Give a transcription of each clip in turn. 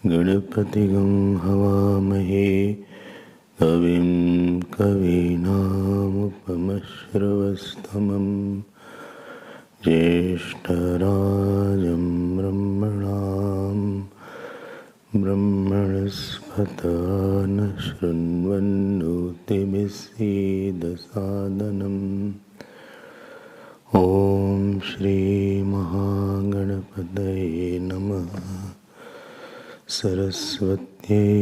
गणपतिगं हवामहे कविं कवीनामुपमश्रवस्तमं ज्येष्ठराजं ब्रह्मणां ब्रह्मणस्पत न शृण्वन्नोतिभिः सीदसादनम्। ॐ श्री महागणपतये नमः। सरस्वत्यै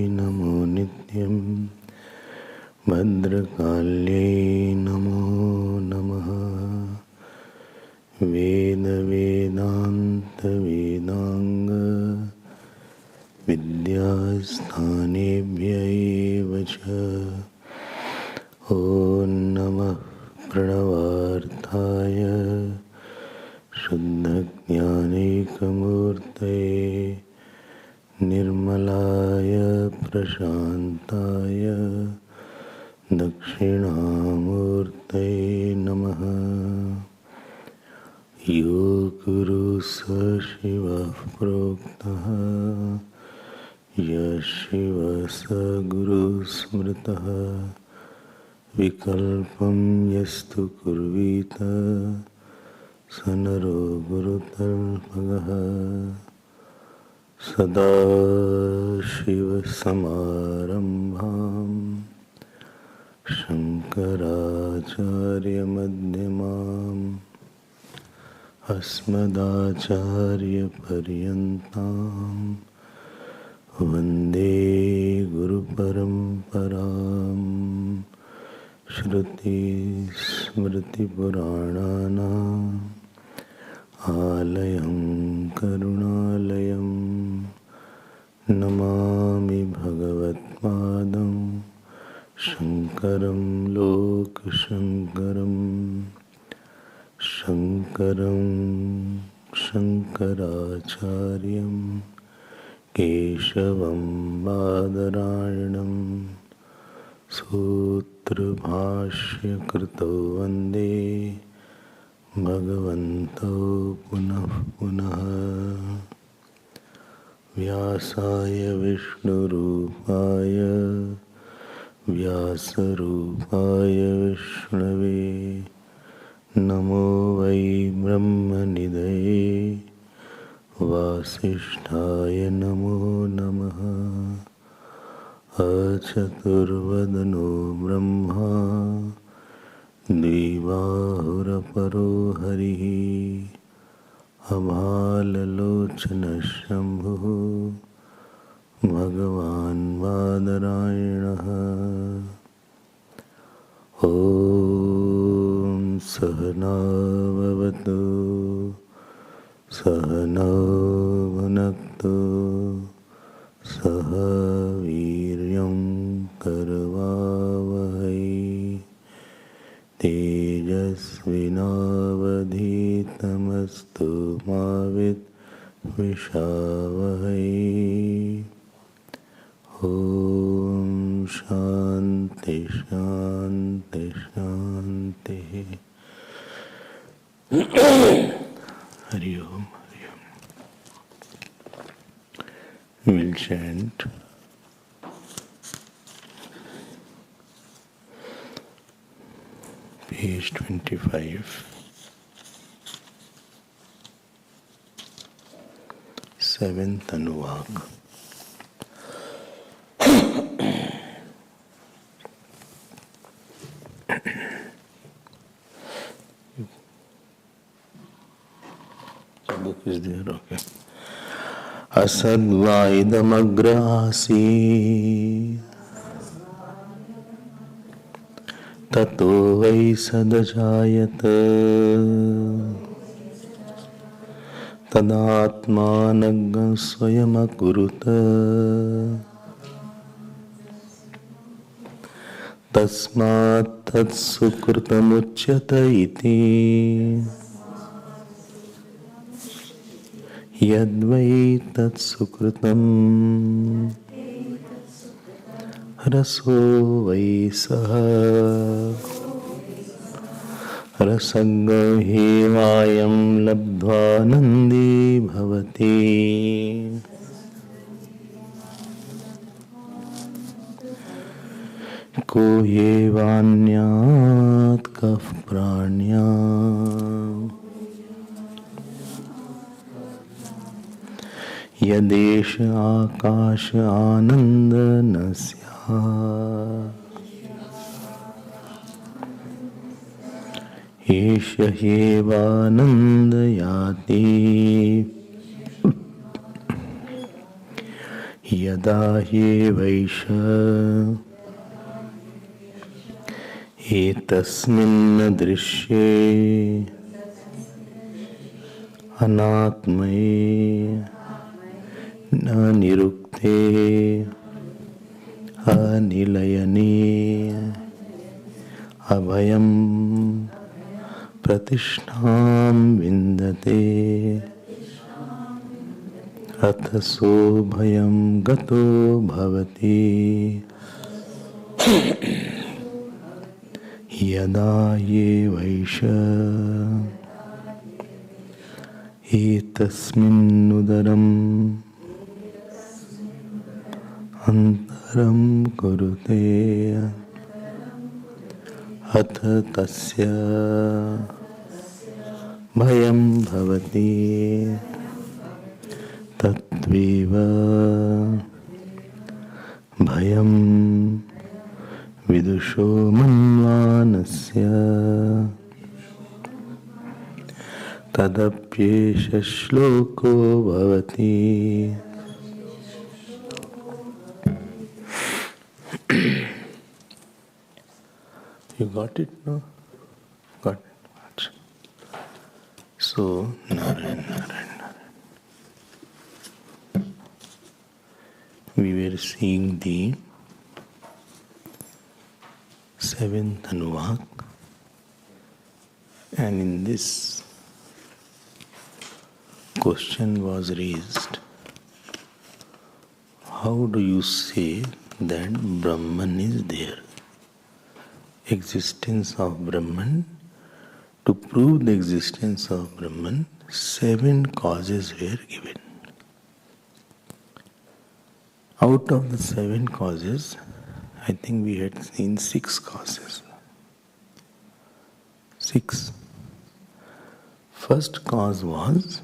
नमो नित्यं। भद्रकाल्यै नमो नमः। वेद वेदान्त वेदांग विद्यास्थानेभ्य एव च। ॐ नमः प्रणवार्थाय शुद्धज्ञानैकमूर्तये निर्मलाय प्रशान्ताय दक्षिणामूर्तये नमः। यो गुरु स शिवः प्रोक्तः यः शिवः स गुरुः स्मृतः। विकल्पं यस्तु कुर्वीत स नरो गुरुतल्पगः। सदाशिवसमारम्भां शङ्कराचार्यमध्यमाम् अस्मदाचार्यपर्यन्तां वन्दे गुरुपरम्पराम्। श्रुतिस्मृतिपुराणानाम् आलयं करुणालयं नमामि भगवत्पादं शङ्करं लोकशङ्करम्। शङ्करं शङ्कराचार्यं केशवं बादरायणं सूत्रभाष्यकृतौ वन्दे भगवन्तौ पुनः पुनः। व्यासाय विष्णुरूपाय व्यासरूपाय विष्णवे नमो वै ब्रह्मनिधये वासिष्ठाय नमो नमः। अचतुर्वदनो ब्रह्मा द्विबाहुरपरो हरिः अभाललोचनः शम्भुः भगवान् बादरायणः। ॐ सहना भवतु सहनौ भुनक्तु सह वीर्यं करवावहै तेजस्विनावधीतमस्तु मा विद्विषावहै। ॐ शान्ति शान्ति शान्तिः। हरि ओम हरि ओम। We'll chant page 25, 7th Anuvag. The book is there, okay. असद्वाइदमग्र आसीत् ततो वै सदजायत तदात्मानं स्वयमकुरुत तस्मात् तत्सुकृतमुच्यत इति यद्वै तत्सुकृतं रसो वै सः रसज्ञो हि वायं लब्ध्वा नन्दी भवति को येवान्यात् कः प्राण्यात् यदेष आकाश आनंद न स्यात् एष ह्येवानन्द याति यदा ह्येवैष एतस्मिन् दृश्ये अनात्मये न निरुक्ते अनिलयने अभयं प्रतिष्ठां विन्दते अथ सो भयं गतो भवति यदा येवैष एतस्मिन्नुदरम् अन्तरं कुरुते अथ तस्य भयं भवति तत्त्वेव भयं विदुषो मन्वानस्य तदप्येष श्लोको भवति You got it, no? Got it. So, Narayan. We were seeing the seventh Anuvak, and in this question was raised, how do you say that Brahman is there? Existence of Brahman. To prove the existence of Brahman, 7 causes were given. Out of the 7 causes, I think we had seen 6 causes. 6. First cause was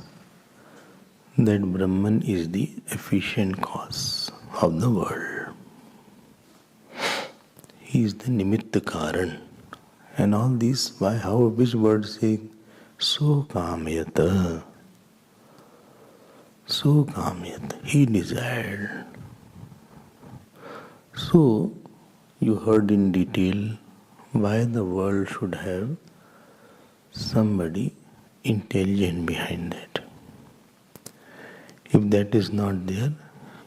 that Brahman is the efficient cause of the world. He is the Nimitta Karan. And all these, which word say? So kamyata. So kamyata. He desired. So, you heard in detail why the world should have somebody intelligent behind it. If that is not there,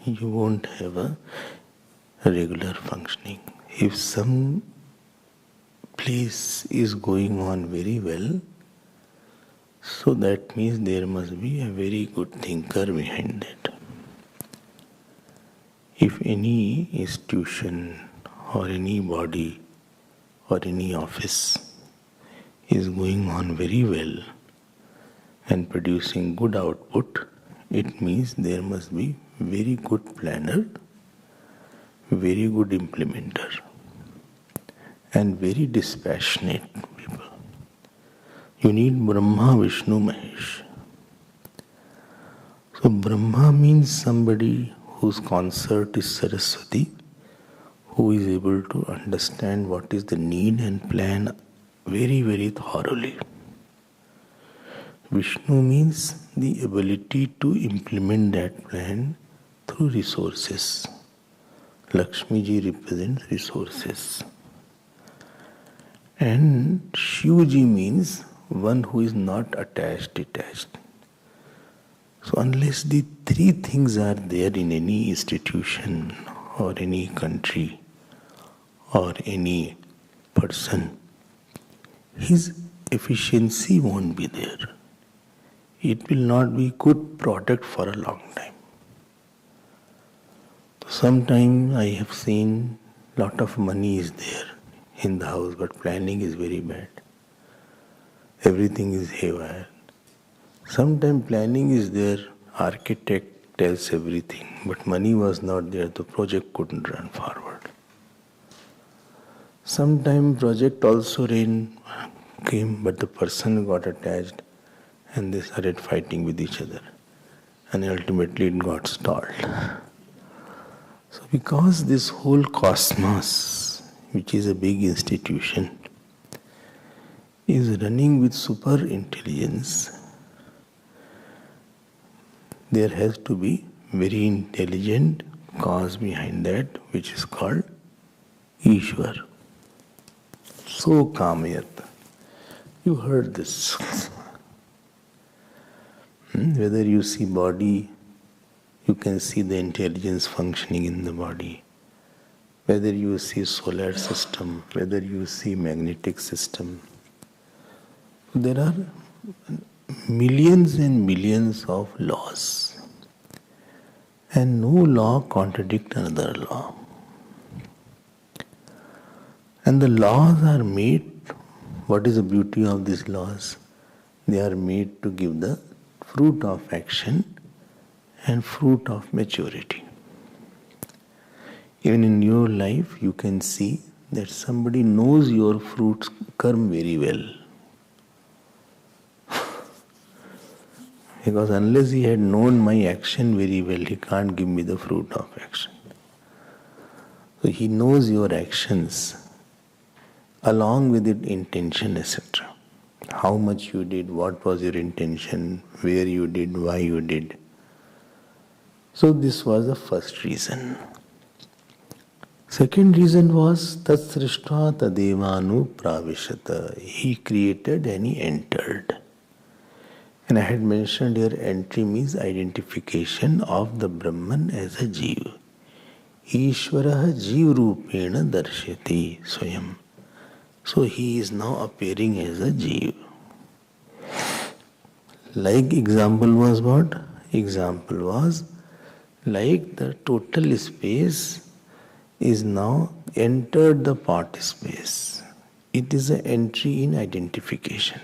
you won't have a regular functioning. If some place is going on very well, so that means there must be a very good thinker behind it. If any institution or any body or any office is going on very well and producing good output, it means there must be very good planner, very good implementer, and very dispassionate people. You need Brahma, Vishnu, Mahesh. So Brahma means somebody whose consort is Saraswati, who is able to understand what is the need and plan very, very thoroughly. Vishnu means the ability to implement that plan through resources. Lakshmi ji represents resources. And Shiv ji means one who is not attached, detached. So unless the three things are there in any institution or any country or any person, his efficiency won't be there. It will not be good product for a long time. Sometimes I have seen lot of money is there in the house, but planning is very bad. Everything is haywire. Sometimes planning is there, architect tells everything, but money was not there, the project couldn't run forward. Sometimes project also came, but the person got attached and they started fighting with each other. And ultimately it got stalled. So because this whole cosmos, which is a big institution, is running with super intelligence, there has to be very intelligent cause behind that, which is called Ishwar. So kamayat. You heard this. Whether you see body, you can see the intelligence functioning in the body. Whether you see solar system, whether you see magnetic system. There are millions and millions of laws. And no law contradicts another law. And the laws are made, what is the beauty of these laws? They are made to give the fruit of action and fruit of maturity. Even in your life, you can see that somebody knows your fruits karma very well. Because unless he had known my action very well, he can't give me the fruit of action. So he knows your actions, along with it intention, etc. How much you did, what was your intention, where you did, why you did. So this was the first reason. Second reason was tatsrishta tadevanu pravishata. He created and he entered. And I had mentioned here entry means identification of the Brahman as a Jeev. Ishvaraha Jeev Rupena Darshati Swayam. So he is now appearing as a Jeev. Like example was what? Example was like the total space is now entered the part space. It is an entry in identification.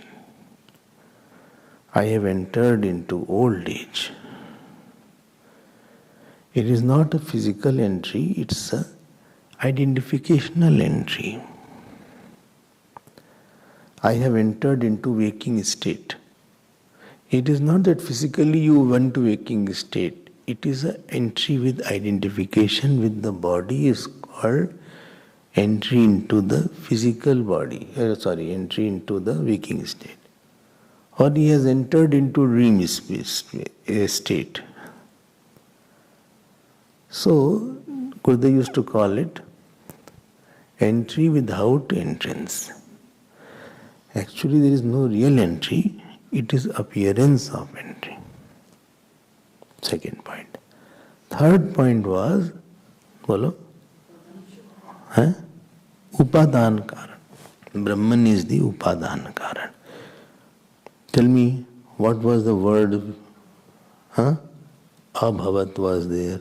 I have entered into old age. It is not a physical entry, it's a identificational entry. I have entered into waking state. It is not that physically you went to waking state. It is an entry with identification with the body is called entry into the physical body. Entry into the waking state. Or he has entered into dream state. So, Gurudev used to call it entry without entrance. Actually, there is no real entry, it is appearance of entry. Second point. Third point was, bolo? Upadan karan. Brahman is the upadan karan. Tell me, what was the word? Abhavat was there.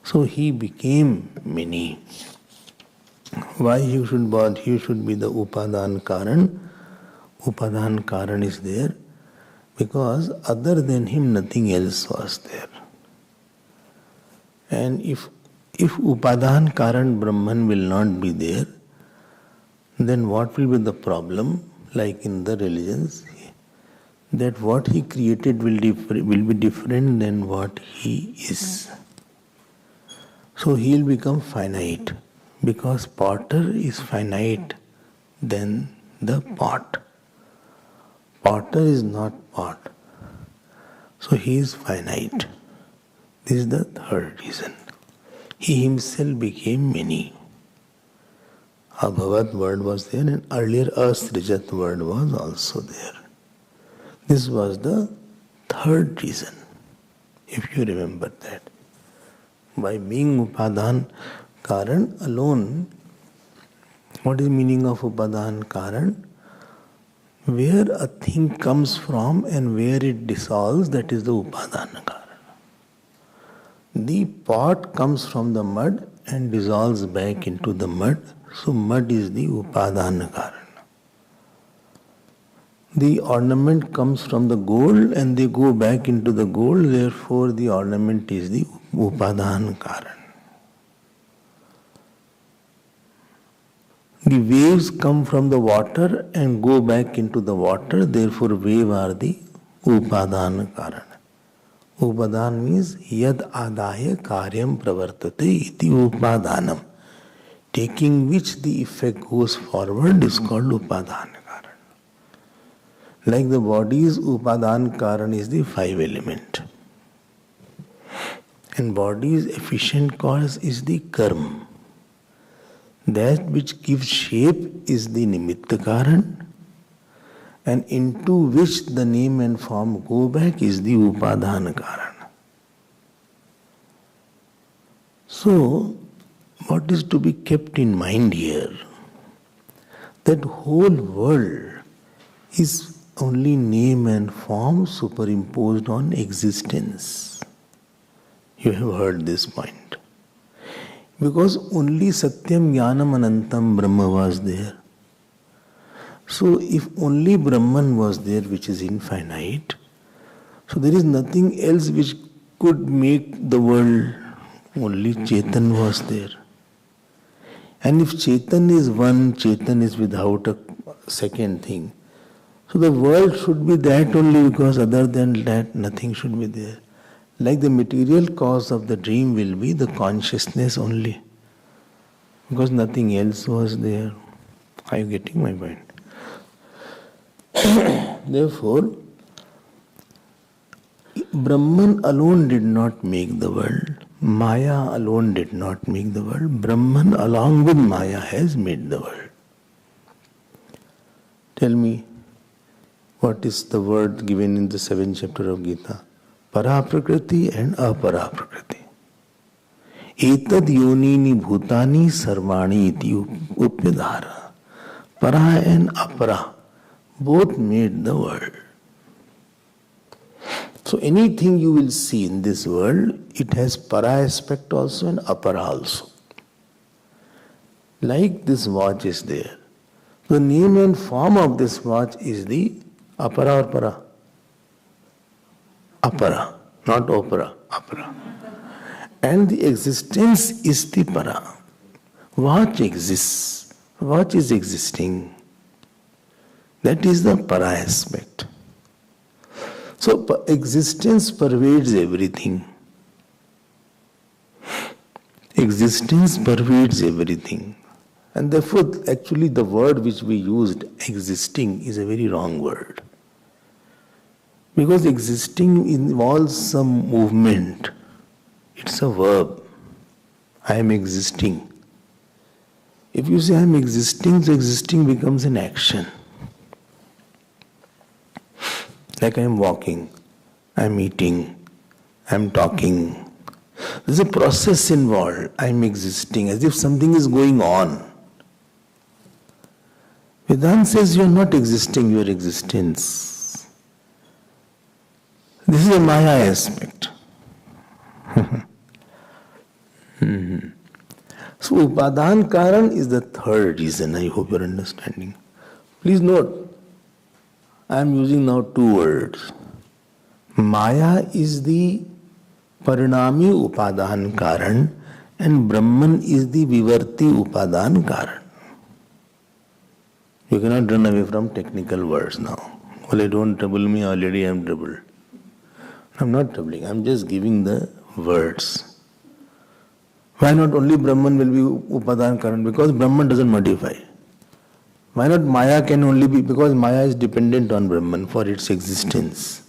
So he became many. Why he should be the Upadan Karan? Upadan Karan is there because other than him nothing else was there. And if Upadan Karan Brahman will not be there, then what will be the problem? Like in the religions, that what he created will be different than what he is. So he will become finite because potter is finite than the pot. Potter is not pot. So he is finite. This is the third reason. He himself became many. Abhavat word was there and earlier Asrijat word was also there. This was the third reason. if you remember that. By being Upadhan Karan alone, what is the meaning of Upadhan Karan? Where a thing comes from and where it dissolves, that is the Upadhan Karan. The pot comes from the mud and dissolves back into the mud, so mud is the Upadhan Karan. The ornament comes from the gold and they go back into the gold, therefore the ornament is the Upadhan Karan. The waves come from the water and go back into the water, therefore wave are the Upadhan Karan. Upadhan means yad adaya karyam pravartate iti upadhanam. Taking which the effect goes forward is called Upadhan Karan. Like the body's Upadhan Karan is the 5 element. And body's efficient cause is the karma. That which gives shape is the nimitta karan, and into which the name and form go back is the upadhan karan. So, what is to be kept in mind here? That whole world is only name and form superimposed on existence. You have heard this point. Because only Satyam Jnanam Anantam Brahma was there. So if only Brahman was there which is infinite, so there is nothing else which could make the world. Only Chetan was there. And if Chetan is one, Chetan is without a second thing. So the world should be that only, because other than that nothing should be there. Like the material cause of the dream will be the consciousness only, because nothing else was there. Are you getting my point? Therefore, Brahman alone did not make the world. Maya alone did not make the world. Brahman along with Maya has made the world. Tell me, what is the word given in the 7th chapter of Gita? Para-prakriti and apara-prakriti. Etad yonini bhutani sarvani iti upyadhara. Para and apara both made the world. So anything you will see in this world, it has para aspect also and apara also. Like this watch is there. The name and form of this watch is the apara or para? Apara, not opera, apara. And the existence is the para. Watch exists. Watch is existing. That is the para aspect. So existence pervades everything. Existence pervades everything. And therefore, actually the word which we used, existing, is a very wrong word. Because existing involves some movement. It's a verb. I am existing. If you say I am existing, so existing becomes an action. Like I am walking, I am eating, I am talking. There's a process involved. I am existing, as if something is going on. Vedanta says you are not existing, your existence. This is a Maya aspect. So Upadhan Karan is the third reason. I hope you are understanding. Please note, I am using now 2 words. Maya is the Parinami Upadhan Karan and Brahman is the Vivarti Upadhan Karan. You cannot run away from technical words now. Well, don't trouble me, already I am troubled. I am not troubling, I am just giving the words. Why not only Brahman will be Upadhan Karan? Because Brahman doesn't modify. Why not Maya can only be? Because Maya is dependent on Brahman for its existence.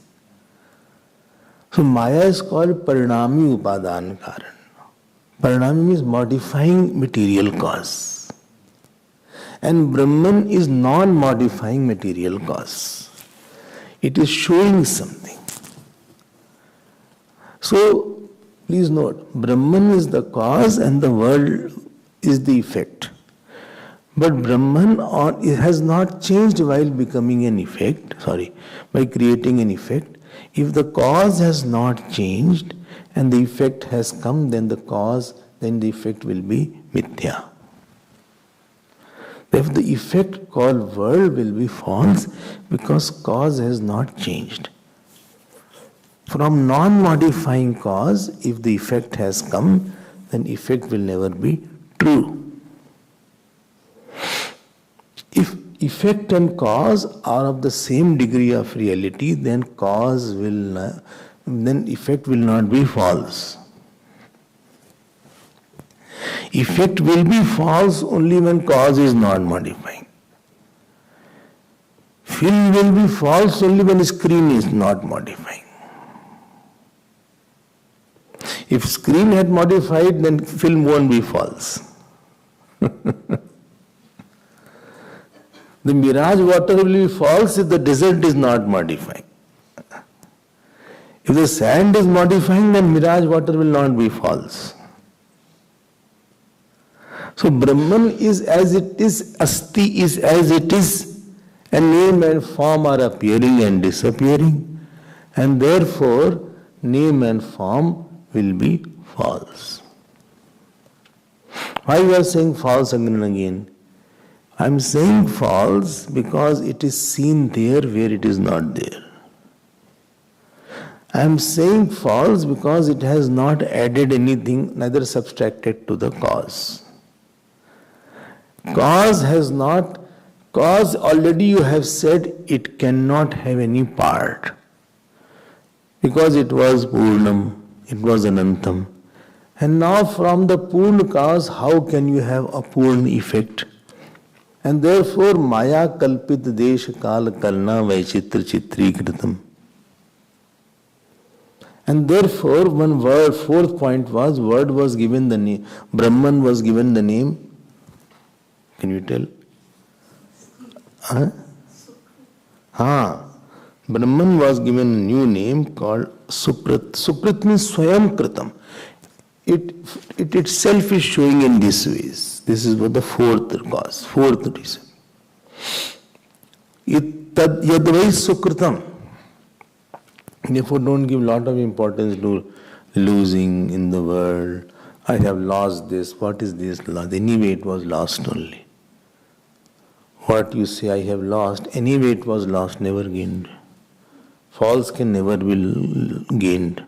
So Maya is called Parinami Upadhan Karan. Parinami means modifying material cause. And Brahman is non-modifying material cause. It is showing something. So, please note, Brahman is the cause and the world is the effect. But Brahman has not changed while becoming an effect, by creating an effect. If the cause has not changed and the effect has come, then the effect will be mithya. If the effect called world will be false because cause has not changed. From non-modifying cause, if the effect has come, then effect will never be true. If effect and cause are of the same degree of reality, then effect will not be false. Effect will be false only when cause is not modifying. Film will be false only when screen is not modifying. If screen had modified, then film won't be false. The mirage water will be false if the desert is not modifying. If the sand is modifying, then mirage water will not be false. So Brahman is as it is, Asti is as it is, and name and form are appearing and disappearing, and therefore name and form will be false. Why we are saying false again and again? I am saying false because it is seen there where it is not there. I am saying false because it has not added anything, neither subtracted to the cause. Cause already you have said it cannot have any part. Because it was Purnam, it was Anantam. And now from the Purna cause, how can you have a Purna effect? And therefore, Maya kalpit desha kala kalna vaichitra chitri kritam. And therefore, one word, fourth point was, word was given the name, Brahman was given the name. Can you tell? Brahman was given a new name called Suprit. Suprit means Swayam Kritam. It itself is showing in these ways. This is what the fourth reason. Tad yadvai sukritam. Therefore, don't give lot of importance to losing in the world. I have lost this. What is this loss? Anyway, it was lost only. What you say, I have lost, anyway it was lost, never gained. False can never be gained.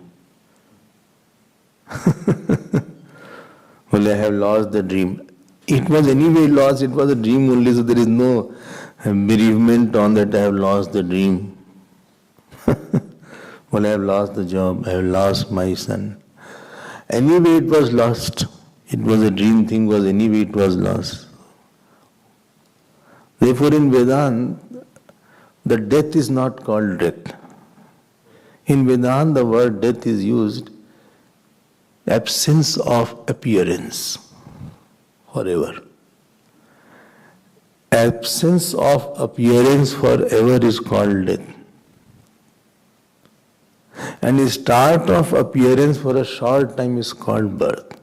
Well, I have lost the dream. It was anyway lost, it was a dream only, so there is no bereavement on that I have lost the dream. Well, I have lost the job, I have lost my son. Anyway it was lost. It was a dream thing, was anyway it was lost. Therefore in Vedanta, the death is not called death. In Vedanta, the word death is used absence of appearance forever. Absence of appearance forever is called death. And the start of appearance for a short time is called birth.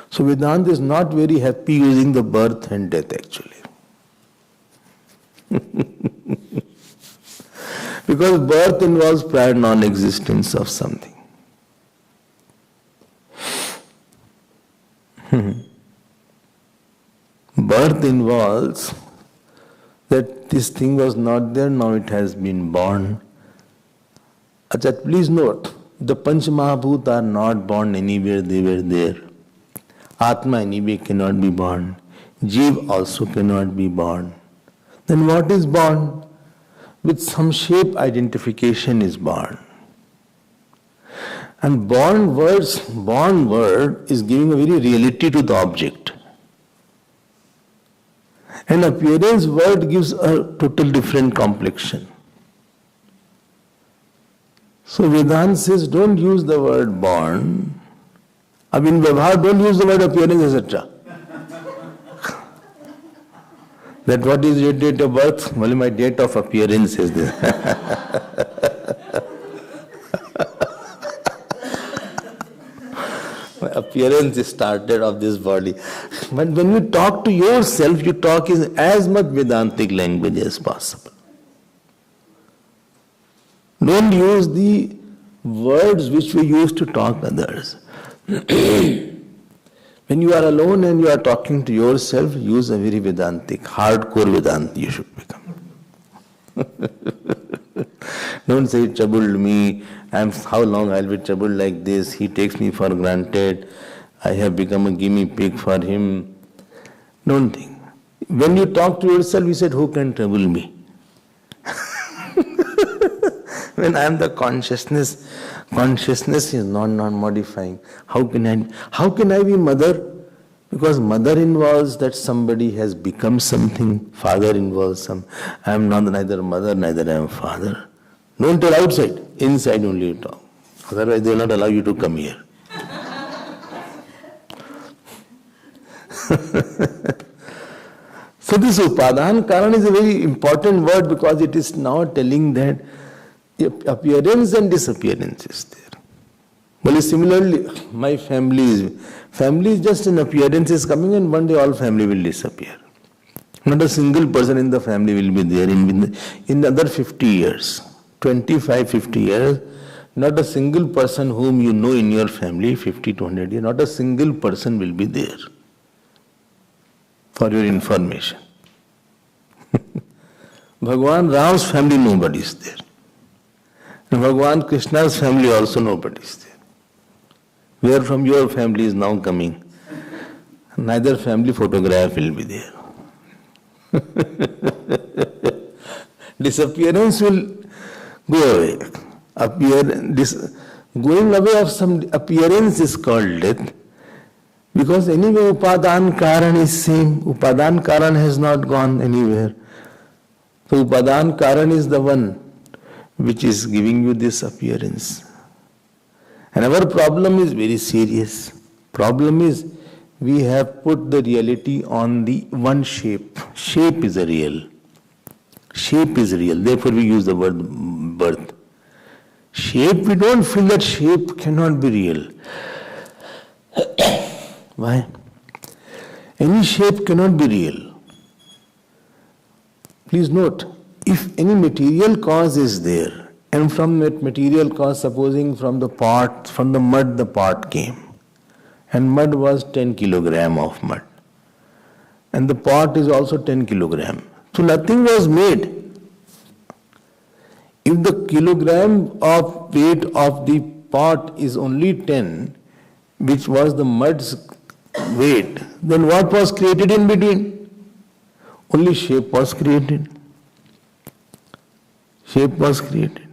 So Vedanta is not very happy using the birth and death actually. Because birth involves prior non-existence of something. Birth involves that this thing was not there, now it has been born. Achha, please note, the Panch Mahabhut are not born anywhere, they were there. Atma anyway cannot be born. Jeev also cannot be born. Then what is born? With some shape identification is born. And born word is giving a very reality to the object. And appearance word gives a total different complexion. So Vedanta says, don't use the word born. I mean, don't use the word appearance, etc. That what is your date of birth? Well, my date of appearance is this. My appearance is started of this body. But when you talk to yourself, you talk in as much Vedantic language as possible. Don't use the words which we use to talk others. When you are alone and you are talking to yourself, use a very Vedantic, hardcore Vedanta you should become. Don't say, troubled me, how long I'll be troubled like this, he takes me for granted, I have become a gimme pig for him. Don't think. When you talk to yourself, you said, who can trouble me? When I am the consciousness is not modifying. How can I be mother? Because mother involves that somebody has become something. Father involves some. I am not neither mother, neither I am father. Don't tell outside. Inside only you talk. Otherwise they will not allow you to come here. So this Upadana Karan is a very important word because it is now telling that appearance and disappearance is there. Well, similarly, my family is just an appearance is coming and one day all family will disappear. Not a single person in the family will be there in another 50 years, 25, 50 years. Not a single person whom you know in your family, 50 to 100 years, not a single person will be there. For your information. Bhagwan Ram's family, nobody is there. And Bhagwan Krishna's family also nobody is there. Where from your family is now coming? Neither family photograph will be there. Disappearance will go away. Going away of some appearance is called death. Because anyway Upadan Karan is same. Upadan Karan has not gone anywhere. So Upadan Karan is the one which is giving you this appearance. And our problem is very serious. Problem is we have put the reality on the one shape. Shape is a real. Shape is real. Therefore we use the word birth. Shape, we don't feel that shape cannot be real. Why? Any shape cannot be real. Please note, if any material cause is there, and from that material cause, supposing from the mud the pot came, and mud was 10 kilogram of mud, and the pot is also 10 kilogram. So nothing was made. If the kilogram of weight of the pot is only 10, which was the mud's weight, then what was created in between? Only shape was created. Shape was created.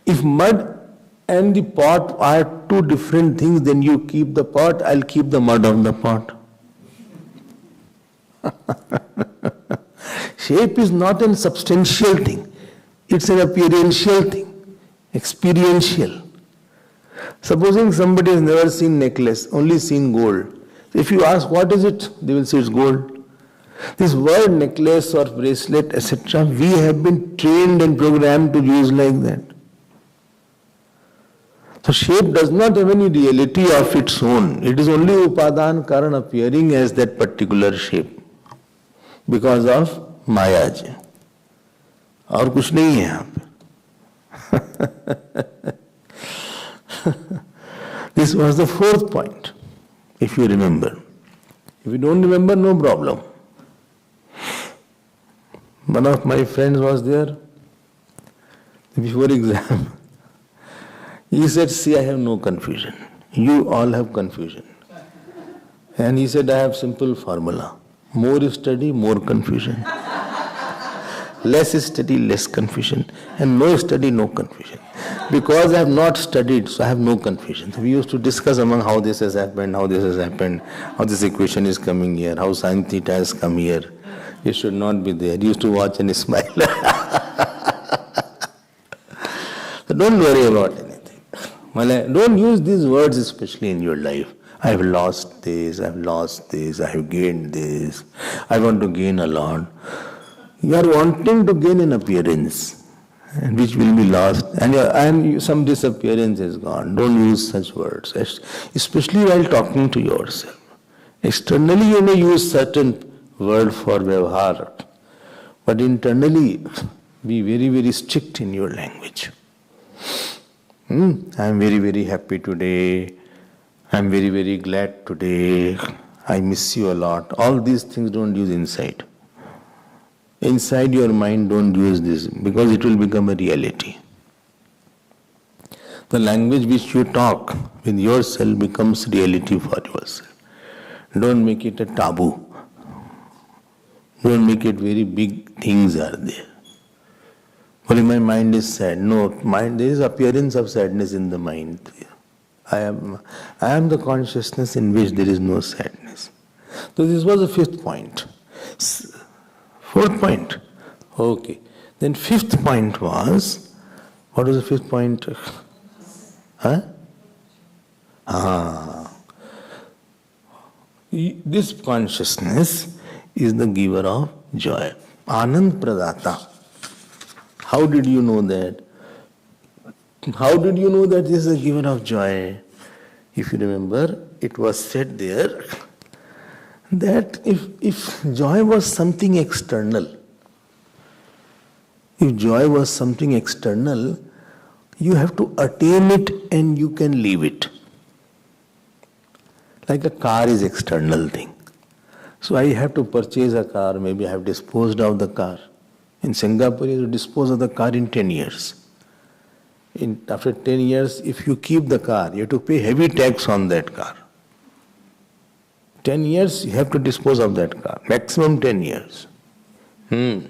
If mud and the pot are two different things, then you keep the pot, I'll keep the mud of the pot. Shape is not a substantial thing. It's an appearential thing, experiential. Supposing somebody has never seen necklace, only seen gold. If you ask what is it, they will say it's gold. This word necklace or bracelet, etc., we have been trained and programmed to use like that. So shape does not have any reality of its own. It is only Upadan Karan appearing as that particular shape because of Maya ji. और कुछ नहीं है यहाँ पे. This was the fourth point, if you remember. If you don't remember, no problem. One of my friends was there before exam. He said, see, I have no confusion. You all have confusion. And he said, I have simple formula. More study, more confusion. Less study, less confusion. And no study, no confusion. Because I have not studied, so I have no confusion. So we used to discuss among how this has happened, how this equation is coming here, how sin theta has come here. You should not be there. You used to watch and smile. So don't worry about anything. Don't use these words especially in your life. I have lost this, I have gained this, I want to gain a lot. You are wanting to gain an appearance. and which will be lost, and some disappearance is gone. Don't use such words, especially while talking to yourself. Externally you may use certain word for vyavhar, but internally be very, very strict in your language. I am very, very happy today. I am very, very glad today. I miss you a lot. All these things don't use inside. Inside your mind, don't use this, because it will become a reality. The language which you talk with yourself becomes reality for yourself. Don't make it a taboo. Don't make it very big things are there. Only my mind is sad. No, there is appearance of sadness in the mind. I am the consciousness in which there is no sadness. So this was the fifth point. Fourth point. Okay. Then fifth point was, what was the fifth point? This consciousness is the giver of joy. Anand Pradata. How did you know that? How did you know that this is the giver of joy? If you remember, it was said there that if joy was something external, you have to attain it and you can leave it. Like a car is external thing. So I have to purchase a car, maybe I have disposed of the car. In Singapore, you dispose of the car in 10 years. After 10 years, if you keep the car, you have to pay heavy tax on that car. 10 years, you have to dispose of that car. Maximum 10 years. They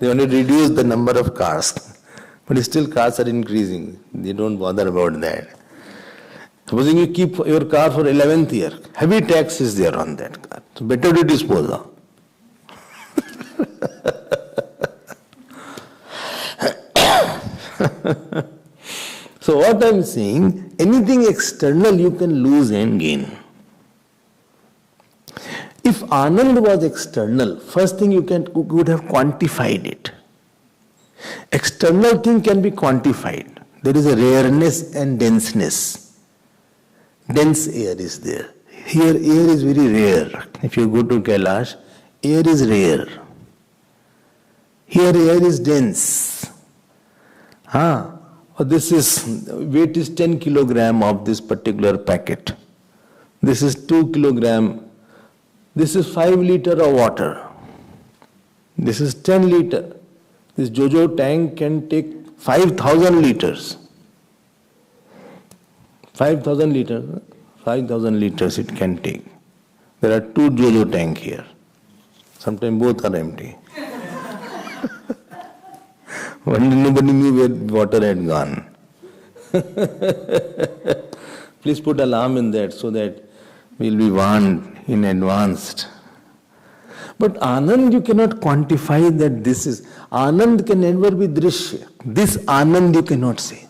only reduce the number of cars. But still cars are increasing. They don't bother about that. Supposing you keep your car for 11th year, heavy tax is there on that car. So better to dispose of. So what I am saying, anything external you can lose and gain. If Anand was external, first thing you would have quantified it. External thing can be quantified. There is a rareness and denseness. Dense air is there. Here air is very rare. If you go to Kailash, air is rare. Here air is dense. This is, weight is 10 kilogram of this particular packet. This is 2 kilogram. This is 5 liter of water. This is 10 liter. This Jojo tank can take 5,000 liters. 5,000 liters. 5,000 liters it can take. There are 2 Jojo tank here. Sometimes both are empty. One day nobody knew where water had gone. Please put alarm in that so that we'll be warned in advance. But Anand you cannot quantify that this is. Anand can never be drishya. This Anand you cannot say.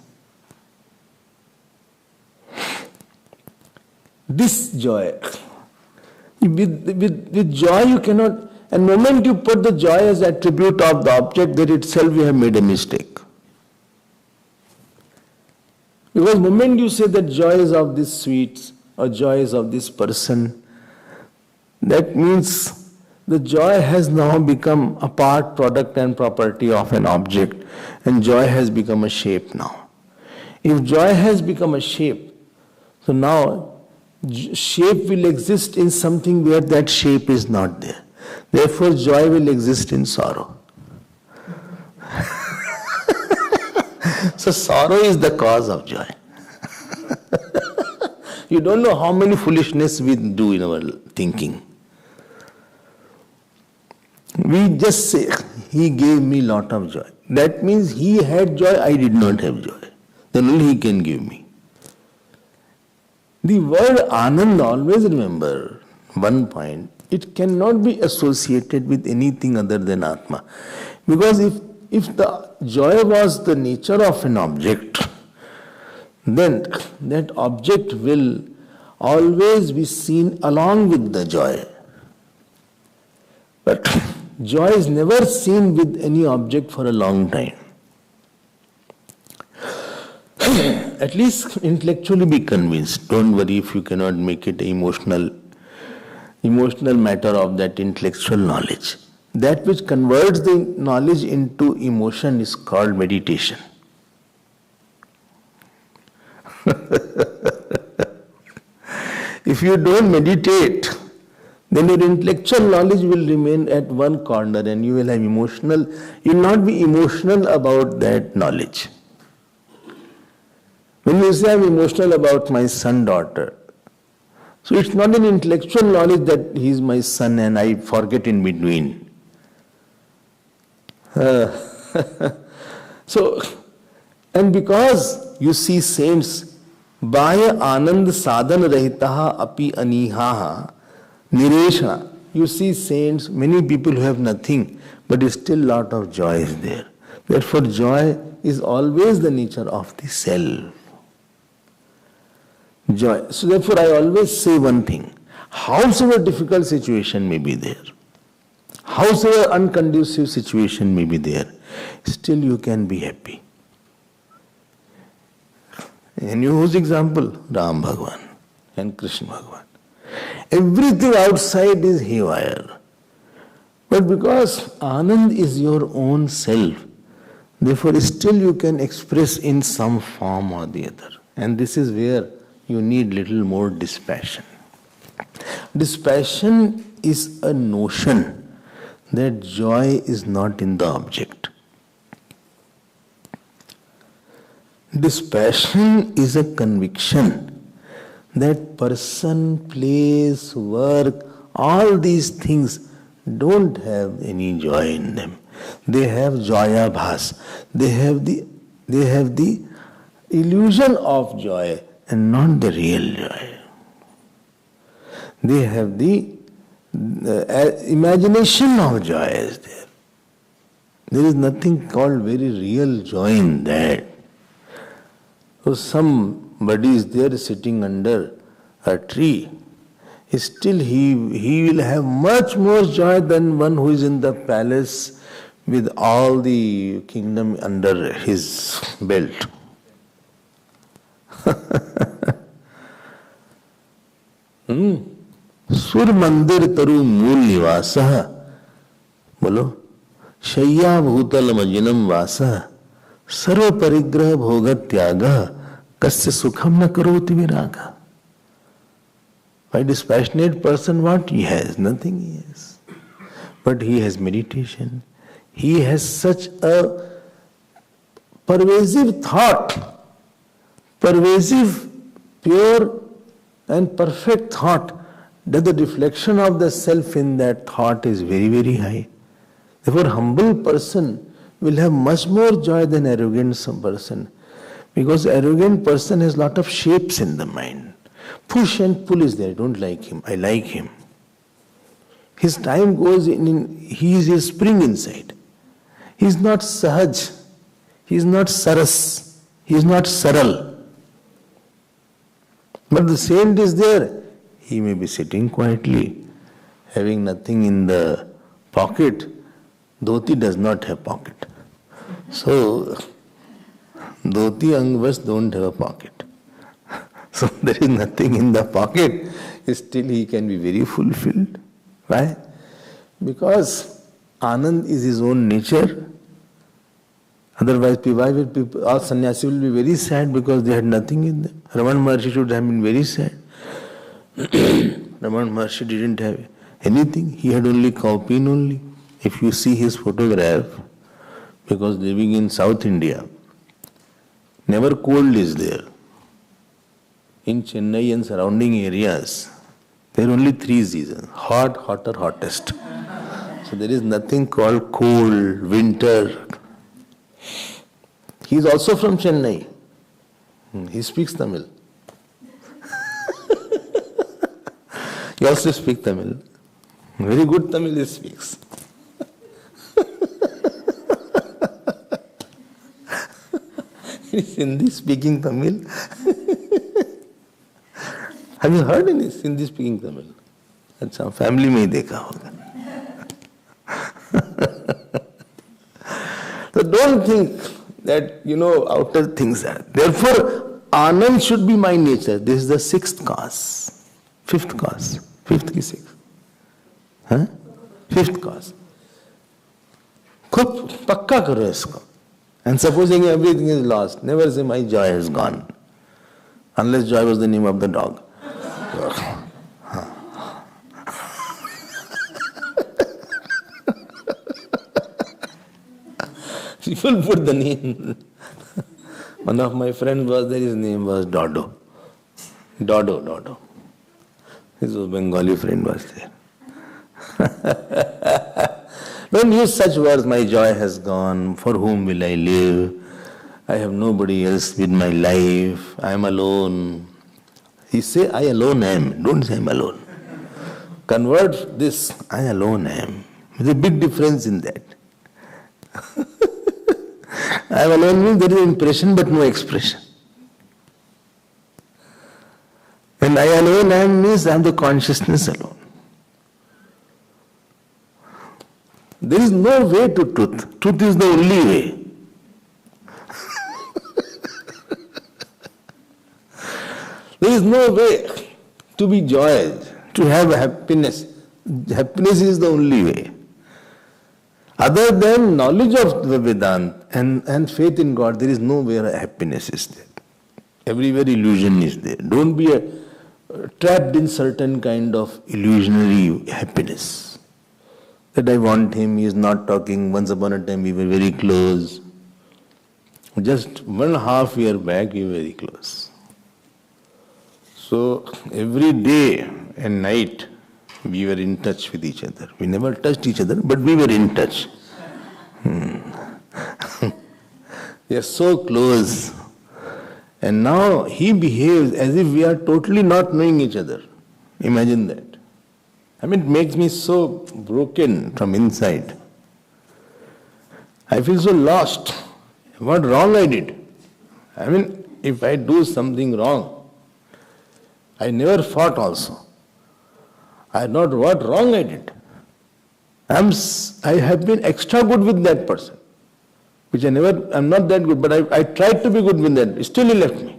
This joy. With joy you cannot. And the moment you put the joy as attribute of the object, that itself you have made a mistake. Because the moment you say that joy is of this sweets or joy is of this person, that means the joy has now become a part, product and property of an object, and joy has become a shape now. If joy has become a shape, so now shape will exist in something where that shape is not there. Therefore, joy will exist in sorrow. So sorrow is the cause of joy. You don't know how many foolishness we do in our thinking. We just say, he gave me lot of joy. That means he had joy, I did not have joy. Then only he can give me. The word Anand, always remember one point, it cannot be associated with anything other than Atma. Because if the joy was the nature of an object, then that object will always be seen along with the joy. But Joy is never seen with any object for a long time. At least intellectually be convinced. Don't worry if you cannot make it emotional matter of that intellectual knowledge. That which converts the knowledge into emotion is called meditation. If you don't meditate, then your intellectual knowledge will remain at one corner and you will not be emotional about that knowledge. When you say I'm emotional about my son, daughter, so it's not an intellectual knowledge that he is my son and I forget in between. And because you see saints, Baya Anand Sadhan Rahitaha Api Anihaha Nireshana. You see saints, many people who have nothing, but still lot of joy is there. Therefore, joy is always the nature of the self. Joy. So therefore, I always say one thing. Howsoever difficult situation may be there, howsoever unconducive situation may be there, still you can be happy. And you whose example? Ram Bhagwan and Krishna Bhagwan. Everything outside is haywire. But because Anand is your own self, therefore still you can express in some form or the other. And this is where you need little more dispassion. Dispassion is a notion that joy is not in the object. Dispassion is a conviction that person, place, work, all these things don't have any joy in them. They have joyabhas. They have the illusion of joy and not the real joy. They have the imagination of joy is there. There is nothing called very real joy in that. So somebody is there sitting under a tree. Still he will have much more joy than one who is in the palace with all the kingdom under his belt. Sur mandir taru mool nivasa. Bolo. Shayya bhutal majinam vasa. Sarva parigraha bhoga tyaga. Kasya sukham na karoti viraga. Why dispassionate person, what he has? Nothing he has. But he has meditation. He has such a pervasive thought, pervasive, pure and perfect thought, that the reflection of the self in that thought is very, very high. Therefore, humble person will have much more joy than arrogant person. Because arrogant person has lot of shapes in the mind. Push and pull is there. I don't like him. I like him. His time goes in he is a spring inside. He is not sahaj. He is not saras. He is not saral. But the saint is there. He may be sitting quietly, having nothing in the pocket. Dhoti does not have pocket. So, dhoti angvas don't have a pocket. So there is nothing in the pocket. Still he can be very fulfilled. Why? Because Anand is his own nature. Otherwise, why will people, all sannyasi will be very sad because they had nothing in them. Ramana Maharshi should have been very sad. Ramana Maharshi didn't have anything. He had only cowpea only. If you see his photograph, because living in South India, never cold is there. In Chennai and surrounding areas, there are only 3 seasons: hot, hotter, hottest. So there is nothing called cold, winter. He is also from Chennai. He speaks Tamil. He also speaks Tamil. Very good Tamil he speaks. He is Hindi speaking Tamil. Have you heard any Hindi speaking Tamil? अच्छा family में ही देखा होगा. So don't think that, outer things are. Therefore, Anand should be my nature. This is the sixth cause. Fifth cause. Fifth ki sixth? Huh? Fifth cause. खूब पक्का करो इसको. And supposing everything is lost, never say my joy is gone. Unless joy was the name of the dog. People put the name. One of my friends was there, his name was Dodo. Dodo. His Bengali friend was there. Don't use such words, my joy has gone, for whom will I live? I have nobody else with my life, I am alone. He say, I alone am, don't say I am alone. Convert this, I alone am. There's a big difference in that. I am alone means there is impression but no expression. And I alone am means I am the consciousness alone. There is no way to truth. Truth is the only way. There is no way to be joyous, to have happiness. Happiness is the only way. Other than knowledge of the Vedanta and faith in God, there is no way happiness is there. Everywhere illusion is there. Don't be trapped in certain kind of illusionary happiness. That I want him, he is not talking, once upon a time we were very close. Just 1.5 year back we were very close. So every day and night we were in touch with each other. We never touched each other, but we were in touch. We are so close. And now he behaves as if we are totally not knowing each other. Imagine that. I mean, it makes me so broken from inside. I feel so lost. What wrong I did? I mean, if I do something wrong, I never fought also. I not what wrong I did. I have been extra good with that person, which I'm not that good, but I tried to be good with that. Still he left me.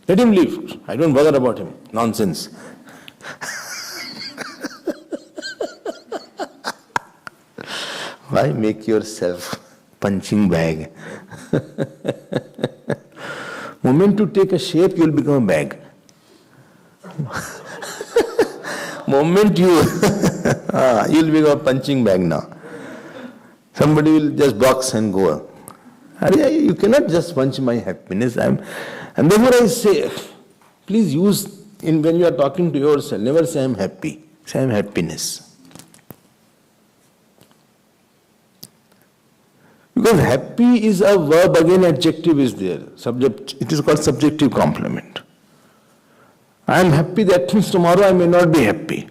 Let him leave. I don't bother about him. Nonsense. Why make yourself punching bag? Moment to take a shape, you will become a bag. Moment you will become a punching bag now. Somebody will just box and go. You cannot just punch my happiness. And therefore I say, please use, when you are talking to yourself, never say I am happy. Say I am happiness. Because happy is a verb, again adjective is there. Subject, it is called subjective complement. I am happy, that means tomorrow I may not be happy.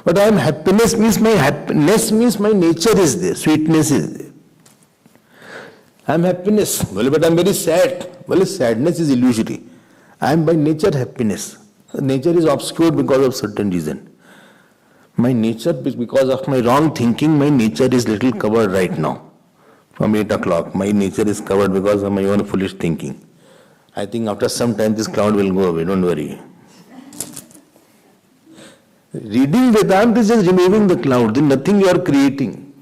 But I am happiness means my nature is there, sweetness is there. I am happiness, well, but I am very sad. Well, sadness is illusory. I am by nature happiness. Nature is obscured because of certain reason. My nature, because of my wrong thinking, my nature is little covered right now. From 8 o'clock, my nature is covered because of my own foolish thinking. I think after some time this cloud will go away, don't worry. Reading Vedanta is just removing the cloud. There is nothing you are creating.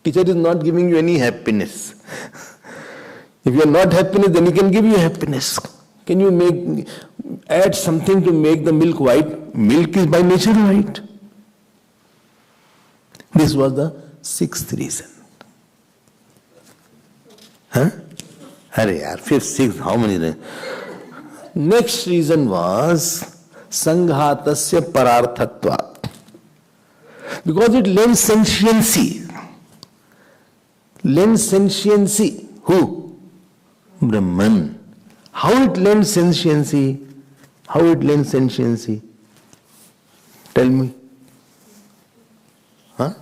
Teacher is not giving you any happiness. If you are not happiness, then he can give you happiness. Can you add something to make the milk white? Milk is by nature white. This was the sixth reason. Huh? Fifth, sixth, how many? Next reason was Sanghatasya Pararthatvat. Because it lends sentiency. Lends sentiency. Who? Brahman. How it lends sentiency? How it lends sentiency? Tell me. Huh?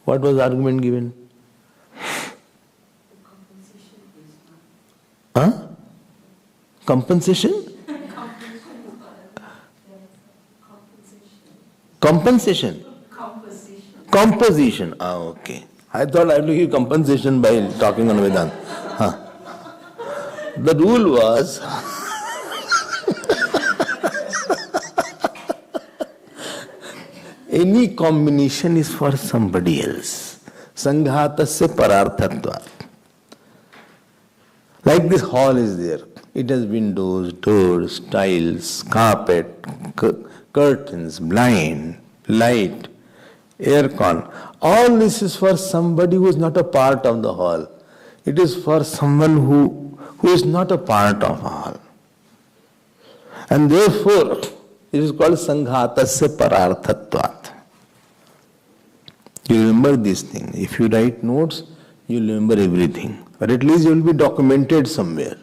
What was the argument given? Huh? Compensation? Compensation. Composition. Ah, okay. I thought I have to give compensation by talking on Vedanta. Huh. The rule was any combination is for somebody else. Sanghatasya pararthatvat. Like this hall is there. It has windows, doors, tiles, carpet, curtains, blind, light, aircon. All this is for somebody who is not a part of the hall. It is for someone who is not a part of a hall. And therefore, it is called Sanghatasya Pararthatvat. You remember this thing. If you write notes, you will remember everything. But at least you will be documented somewhere.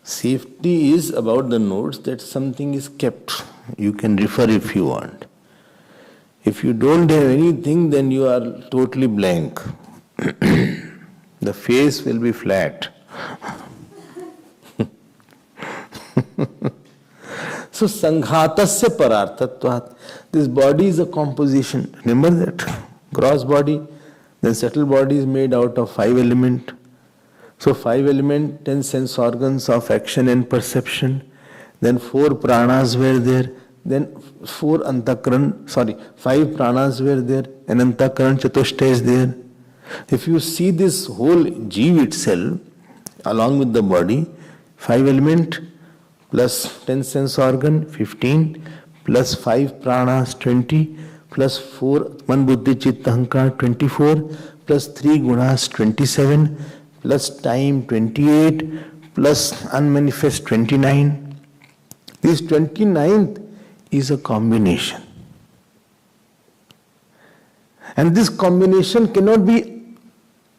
Safety is about the notes that something is kept. You can refer if you want. If you don't have anything, then you are totally blank. The face will be flat. So, Sanghatasya Pararthatvat. This body is a composition. Remember that? Gross body, then subtle body is made out of 5 elements. So 5 elements, 10 sense organs of action and perception. Then 4 pranas were there. Then 5 pranas were there. And antakaran chatushta is there. If you see this whole jeev itself, along with the body, 5 elements plus 10 sense organ, 15, plus 5 pranas, 20, plus 4 man buddhi chitta ahankar, 24, plus 3 gunas, 27, plus time, 28, plus unmanifest, 29. This 29th is a combination. And this combination cannot be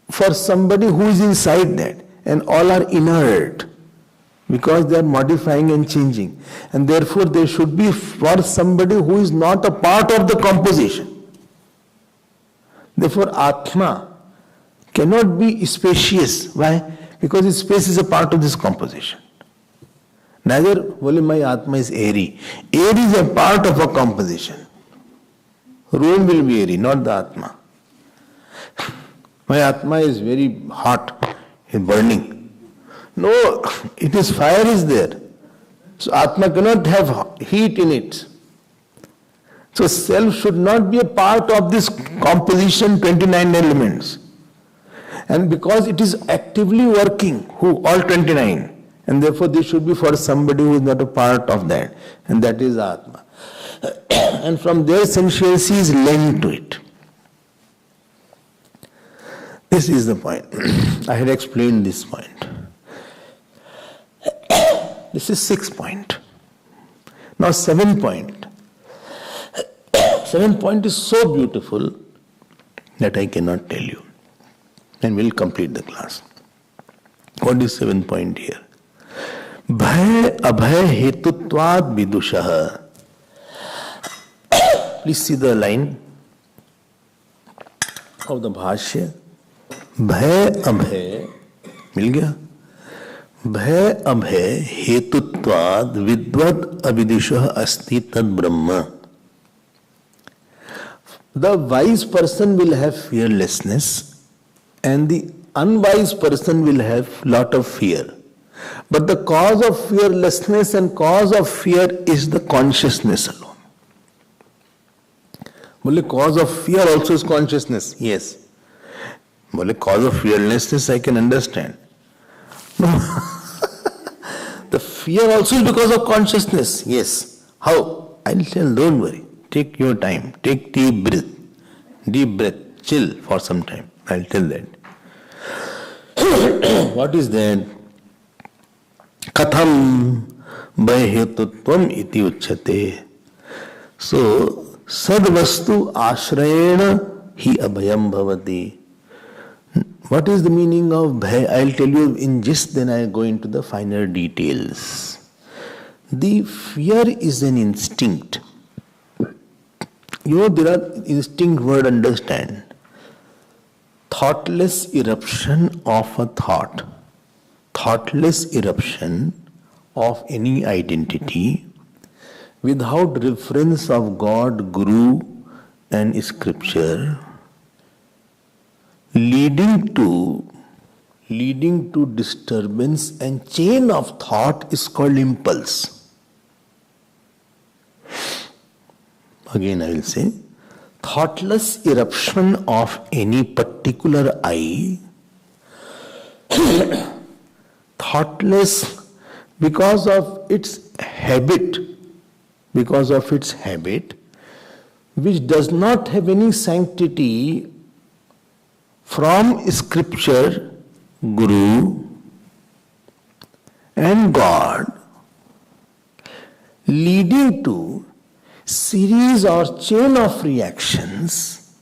for somebody who is inside that, and all are inert, because they are modifying and changing. And therefore there should be for somebody who is not a part of the composition. Therefore Atma cannot be spacious. Why? Because space is a part of this composition. Neither my Atma is airy. Air is a part of a composition. Room will be airy, not the Atma. My Atma is very hot, is burning. No, it is fire is there. So Atma cannot have heat in it. So self should not be a part of this composition 29 elements. And because it is actively working, all 29, and therefore this should be for somebody who is not a part of that, and that is Atma. And from there sentiency is linked to it. This is the point. I had explained this point. This is 6th point. Now 7th point. 7th point is so beautiful that I cannot tell you. And we'll complete the class. What is 7th point here? Bhaya abhaya hetutvad vidushaha. Please see the line of the Bhashya. Bhaya abhaya, मिल गया? भय अभय हेतुत्वाद विद्वद अविदिशः अस्ति तद ब्रह्म. The wise person will have fearlessness and the unwise person will have lot of fear. But the cause of fearlessness and cause of fear is the consciousness alone. Bole cause of fear also is consciousness. Yes. Bole cause of fearlessness I can understand. No. The fear also is because of consciousness. Yes. How? I'll tell, don't worry. Take your time. Take deep breath. Deep breath. Chill for some time. I'll tell that. What is that? Katham bhayhetutvam iti uchyate. So, sadvastu ashrayena hi abhayam bhavati. What is the meaning of bhay? I'll tell you in gist, then I'll go into the finer details. The fear is an instinct. You know, there are instinct word, understand. Thoughtless eruption of a thought. Thoughtless eruption of any identity without reference of God, Guru and Scripture leading to disturbance and chain of thought is called impulse. Again I will say, thoughtless eruption of any particular I, thoughtless because of its habit, which does not have any sanctity from scripture, Guru and God, leading to series or chain of reactions,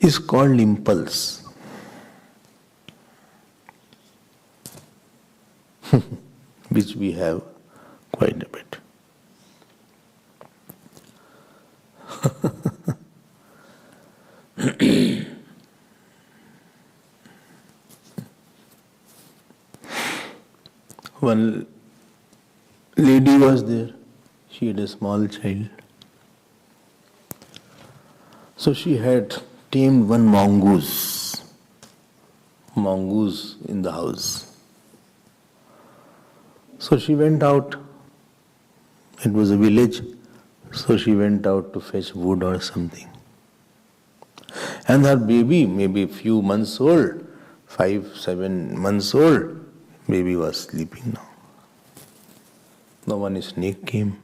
is called impulse. Which we have quite a bit. One lady was there. She had a small child. So she had tamed one mongoose in the house. So she went out. It was a village. So she went out to fetch wood or something. And her baby, maybe a few months old, 5-7 months old, baby was sleeping now. Now one snake came.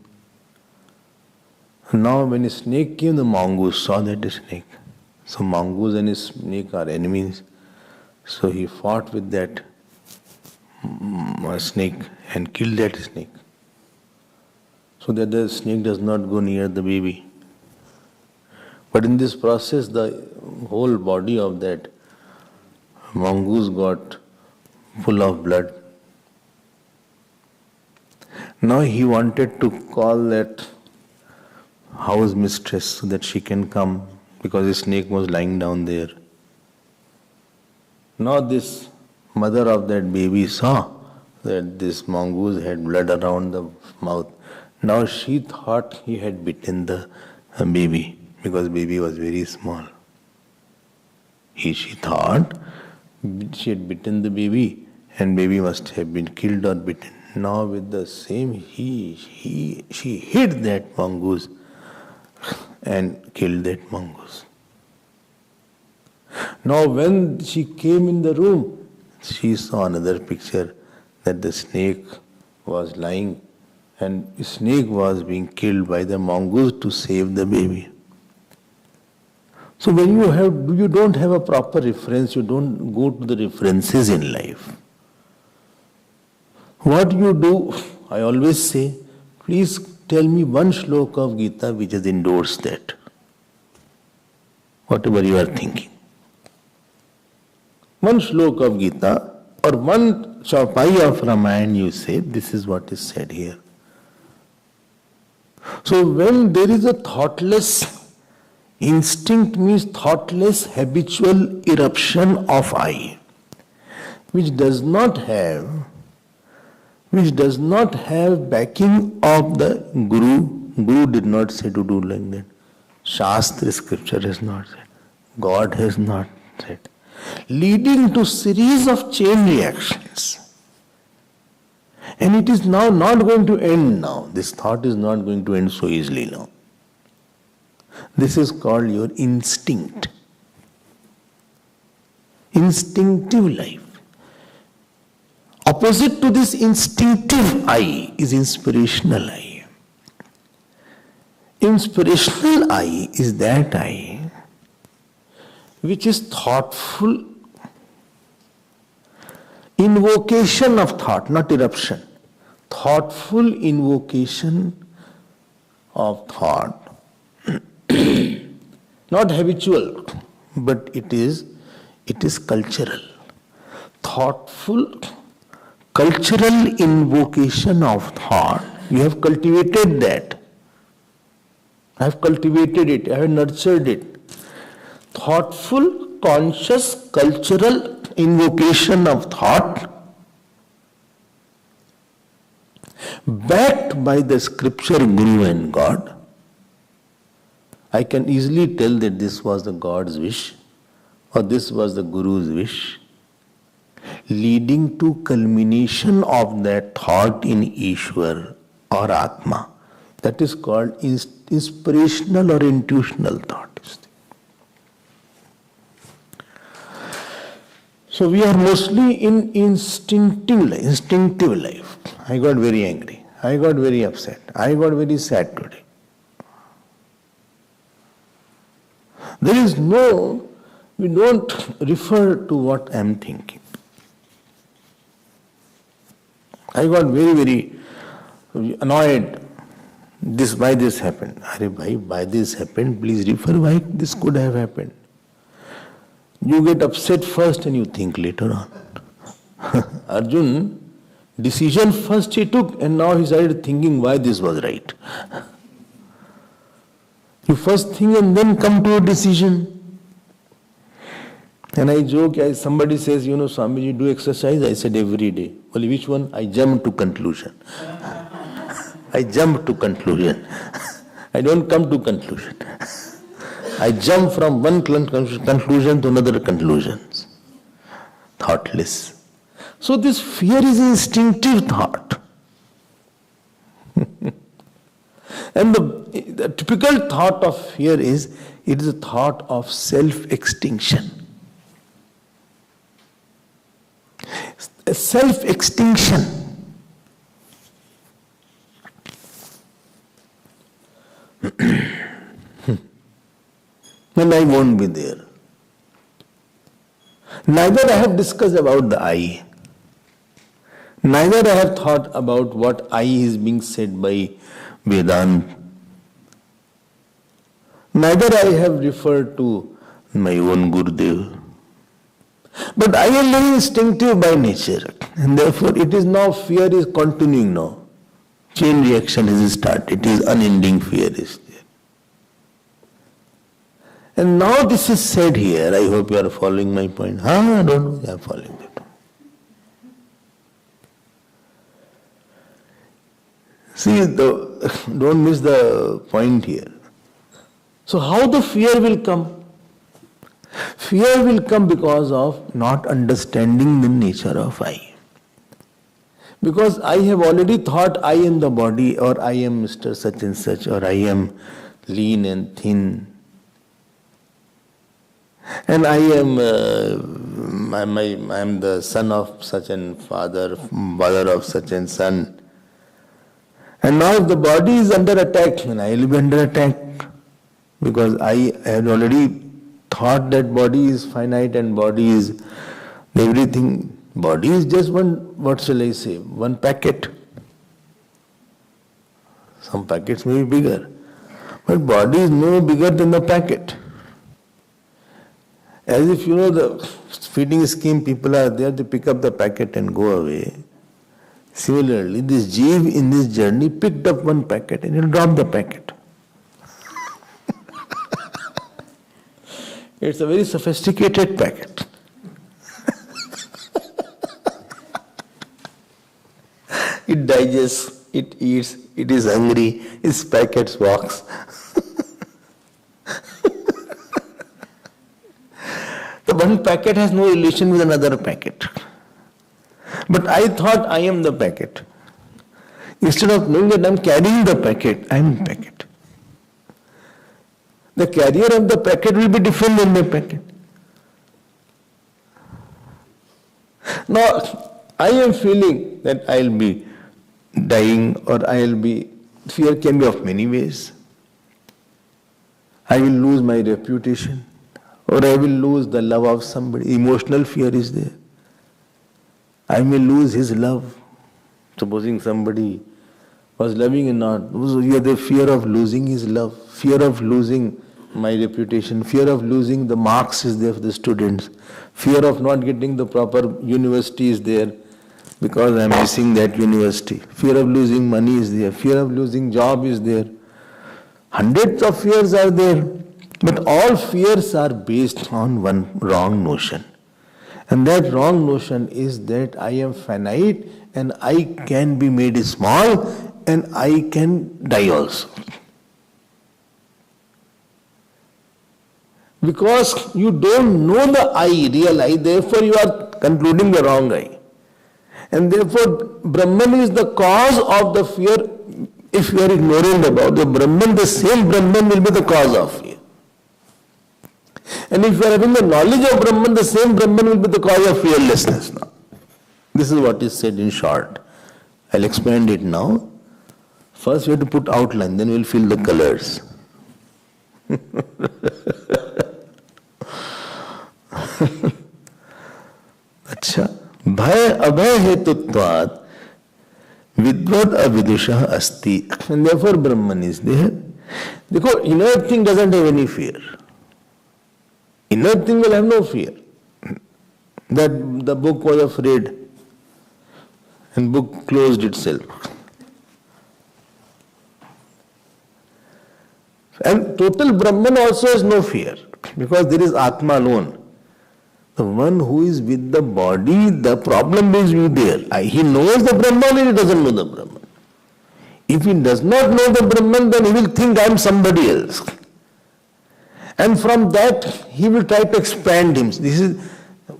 Now when a snake came, the mongoose saw that snake. So mongoose and his snake are enemies. So he fought with that snake and killed that snake, so that the snake does not go near the baby. But in this process, the whole body of that mongoose got full of blood. Now he wanted to call that house mistress so that she can come, because the snake was lying down there. Now this mother of that baby saw that this mongoose had blood around the mouth. Now she thought he had bitten the baby, because baby was very small. She thought she had bitten the baby and baby must have been killed or bitten. Now with the same she hit that mongoose and killed that mongoose. Now when she came in the room, she saw another picture that the snake was lying and the snake was being killed by the mongoose to save the baby. So when you don't have a proper reference, you don't go to the references in life. What you do, I always say, please tell me one shloka of Gita which has endorsed that. Whatever you are thinking. One shloka of Gita or one chaupai of Ramayana, you say, this is what is said here. So when there is a thoughtless instinct, means thoughtless habitual eruption of I, which does not have backing of the Guru. Guru did not say to do like that. Shastra, scripture has not said. God has not said. Leading to series of chain reactions. And it is now not going to end now. This thought is not going to end so easily now. This is called your instinct. Instinctive life. Opposite to this instinctive I is inspirational I. Inspirational I is that I which is thoughtful invocation of thought, not eruption. Thoughtful invocation of thought. Not habitual, but it is cultural. Thoughtful, cultural invocation of thought. You have cultivated that. I have cultivated it, I have nurtured it. Thoughtful, conscious, cultural invocation of thought, backed by the scripture, Guru and God. I can easily tell that this was the God's wish. or this was the Guru's wish, leading to culmination of that thought in Ishwar or Atma. That is called inspirational or intuitional thought. So we are mostly in instinctive life. I got very angry. I got very upset. I got very sad today. There is we don't refer to what I am thinking. I got very, very annoyed. Why this happened? Why this happened? Please refer why this could have happened. You get upset first and you think later on. Arjun, decision first he took and now he started thinking why this was right. You first think and then come to a decision. And I joke, somebody says, Swamiji, do exercise? I said every day. Well, which one? I jump to conclusion. I jump to conclusion. I don't come to conclusion. I jump from one conclusion to another conclusion. Thoughtless. So this fear is instinctive thought. And the typical thought of fear is, it is a thought of self-extinction. Self-extinction. And I won't be there. Neither I have discussed about the I. Neither I have thought about what I is being said by Vedanta. Neither I have referred to my own Gurudev. But I am very instinctive by nature, and therefore it is now, fear is continuing now. Chain reaction is started, it is unending fear is there. And now this is said here, I hope you are following my point. I don't know, I am following that. See, don't miss the point here. So how the fear will come? Fear will come because of not understanding the nature of I. Because I have already thought I am the body, or I am Mr. such and such, or I am lean and thin. And I am the son of such and father of such and son. And now if the body is under attack, then I will be under attack. Because I had already thought that body is finite and body is everything. Body is just one packet. Some packets may be bigger. But body is no bigger than the packet. As if the feeding scheme, people are there, they pick up the packet and go away. Similarly, this Jeev in this journey picked up one packet and he dropped the packet. It's a very sophisticated packet. It digests, it eats, it is hungry, its packets walks. The one packet has no relation with another packet. But I thought I am the packet. Instead of knowing that I am carrying the packet, I am the packet. The carrier of the packet will be different than the packet. Now, I am feeling that I will be dying, or fear can be of many ways. I will lose my reputation, or I will lose the love of somebody. Emotional fear is there. I may lose his love. Supposing somebody was loving and not, you have the fear of losing his love, fear of losing my reputation, fear of losing the marks is there for the students, fear of not getting the proper university is there because I am missing that university, fear of losing money is there, fear of losing job is there. Hundreds of fears are there, but all fears are based on one wrong notion. And that wrong notion is that I am finite and I can be made small and I can die also. Because you don't know the I, real I, therefore you are concluding the wrong I. And therefore Brahman is the cause of the fear. If you are ignorant about the Brahman, the same Brahman will be the cause of fear. And if you are having the knowledge of Brahman, the same Brahman will be the cause of fearlessness now. This is what is said in short. I'll expand it now. First we have to put outline, then we'll fill the colors. अच्छा, भय अभय हेतुत्वात् विद्वद अविदुषः अस्ति, and therefore Brahman is there. देखो, inert thing doesn't have any fear. Inert thing will have no fear. That the book was afraid and book closed itself. And total Brahman also has no fear, because there is Atma alone. The one who is with the body, the problem is with there. He knows the Brahman or he doesn't know the Brahman. If he does not know the Brahman, then he will think I am somebody else. And from that, he will try to expand himself. This is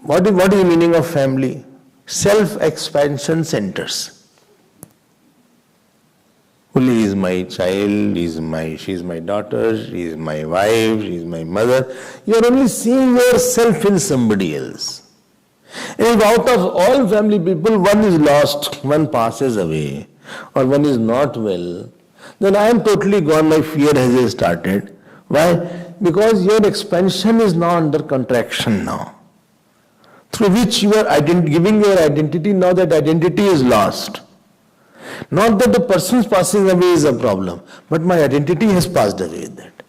what is the meaning of family? Self-expansion centers. He is my child, she is my daughter, she is my wife, she is my mother. You are only seeing yourself in somebody else. And if out of all family people, one is lost, one passes away, or one is not well, then I am totally gone, my fear has started. Why? Because your expansion is now under contraction now. Through which you are giving your identity, now that identity is lost. Not that the person's passing away is a problem, but my identity has passed away with that.